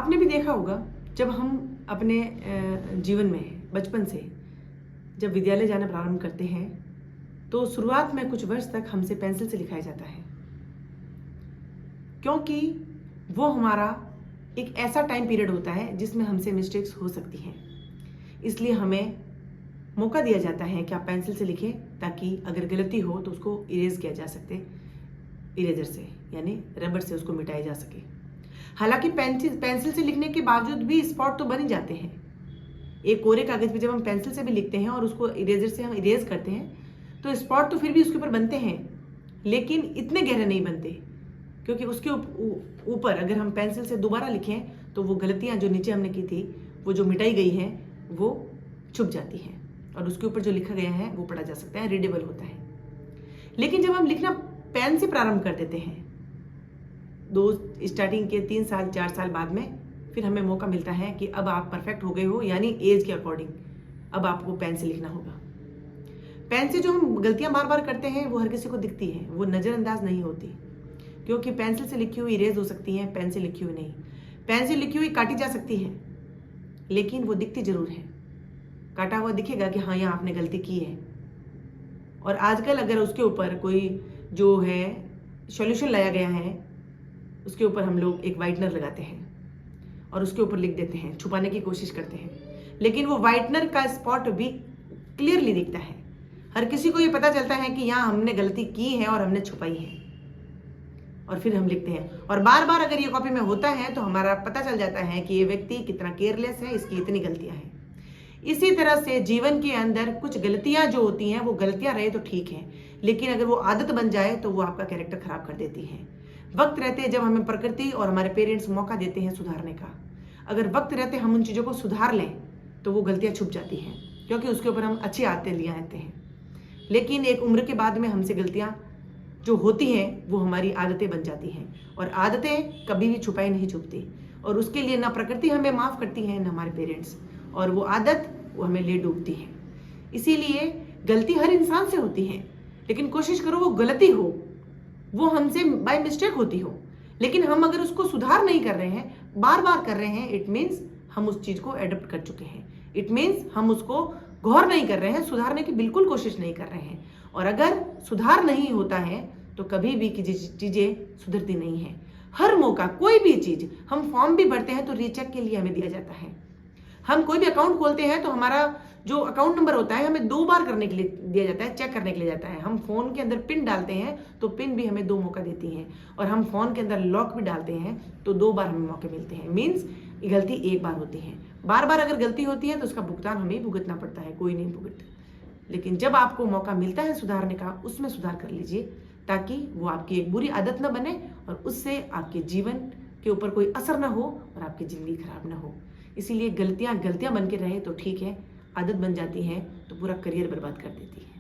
आपने भी देखा होगा जब हम अपने जीवन में बचपन से जब विद्यालय जाना प्रारंभ करते हैं तो शुरुआत में कुछ वर्ष तक हमसे पेंसिल से लिखाया जाता है, क्योंकि वो हमारा एक ऐसा टाइम पीरियड होता है जिसमें हमसे मिस्टेक्स हो सकती हैं। इसलिए हमें मौका दिया जाता है कि आप पेंसिल से लिखें, ताकि अगर गलती हो तो उसको इरेज किया जा सकते, इरेजर से यानी रबर से उसको मिटाया जा सके। हालांकि पेंसिल से लिखने के बावजूद भी स्पॉट तो बन ही जाते हैं। एक कोरे कागज पे जब हम पेंसिल से भी लिखते हैं और उसको इरेजर से हम इरेज करते हैं तो स्पॉट तो फिर भी उसके ऊपर बनते हैं, लेकिन इतने गहरे नहीं बनते, क्योंकि उसके ऊपर अगर हम पेंसिल से दोबारा लिखें तो वो गलतियां जो नीचे हमने की थी, वो जो मिटाई गई हैं, वो छुप जाती हैं और उसके ऊपर जो लिखा गया है वो पढ़ा जा सकता है, रीडेबल होता है। लेकिन जब हम लिखना पेन से प्रारंभ कर देते हैं, स्टार्टिंग के 3 साल 4 साल बाद में, फिर हमें मौका मिलता है कि अब आप परफेक्ट हो गए हो, यानी एज के अकॉर्डिंग अब आपको पेन से लिखना होगा। पेन से जो हम गलतियां बार बार करते हैं वो हर किसी को दिखती है, वो नज़रअंदाज नहीं होती, क्योंकि पेंसिल से लिखी हुई इरेज हो सकती है, पेन से लिखी हुई नहीं। पेन से लिखी हुई काटी जा सकती है, लेकिन वो दिखती जरूर है। काटा हुआ दिखेगा कि हाँ यहाँ आपने गलती की है। और आजकल अगर उसके ऊपर कोई जो है सॉल्यूशन लाया गया है, उसके ऊपर हम लोग एक वाइटनर लगाते हैं और उसके ऊपर लिख देते हैं, छुपाने की कोशिश करते हैं, लेकिन वो वाइटनर का स्पॉट भी क्लियरली दिखता है। हर किसी को ये पता चलता है कि यहाँ हमने गलती की है और हमने छुपाई है, और फिर हम लिखते हैं। और बार बार अगर ये कॉपी में होता है तो हमारा पता चल जाता है कि ये व्यक्ति कितना केयरलेस है, इसकी इतनी गलतियां हैं। इसी तरह से जीवन के अंदर कुछ गलतियां जो होती हैं, वो गलतियां रहे तो ठीक है, लेकिन अगर वो आदत बन जाए तो वो आपका कैरेक्टर खराब कर देती है। वक्त रहते जब हमें प्रकृति और हमारे पेरेंट्स मौका देते हैं सुधारने का, अगर वक्त रहते हम उन चीज़ों को सुधार लें तो वो गलतियां छुप जाती हैं, क्योंकि उसके ऊपर हम अच्छी आदतें लिए आते हैं। लेकिन एक उम्र के बाद में हमसे गलतियां जो होती हैं वो हमारी आदतें बन जाती हैं, और आदतें कभी भी छुपाई नहीं छुपती, और उसके लिए ना प्रकृति हमें माफ़ करती है ना हमारे पेरेंट्स, और वो आदत वो हमें ले डूबती है। इसीलिए गलती हर इंसान से होती है, लेकिन कोशिश करो वो गलती हो, वो हमसे बाय मिस्टेक होती हो, लेकिन हम अगर उसको सुधार नहीं कर रहे हैं, बार बार कर रहे हैं, इट मीन्स हम उस चीज़ को एडप्ट कर चुके हैं। इट मीन्स हम उसको गौर नहीं कर रहे हैं, सुधारने की बिल्कुल कोशिश नहीं कर रहे हैं। और अगर सुधार नहीं होता है तो कभी भी चीज़ें सुधरती नहीं है। हर मौका कोई भी चीज़, हम फॉर्म भी भरते हैं तो रीचेक के लिए हमें दिया जाता है। हम कोई भी अकाउंट खोलते हैं तो हमारा जो अकाउंट नंबर होता है हमें 2 बार करने के लिए दिया जाता है, चेक करने के लिए जाता है। हम फोन के अंदर पिन डालते हैं तो पिन भी हमें 2 मौका देती है, और हम फोन के अंदर लॉक भी डालते हैं तो 2 बार हमें मौके मिलते हैं। मीन्स गलती 1 बार होती है, बार बार अगर गलती होती है तो उसका भुगतान हमें भुगतना पड़ता है, कोई नहीं भुगत। लेकिन जब आपको मौका मिलता है सुधारने का, उसमें सुधार कर लीजिए, ताकि वो आपकी एक बुरी आदत न बने और उससे आपके जीवन के ऊपर कोई असर ना हो और आपकी ज़िंदगी खराब ना हो। इसीलिए गलतियां बन के रहे तो ठीक है, आदत बन जाती है तो पूरा करियर बर्बाद कर देती है।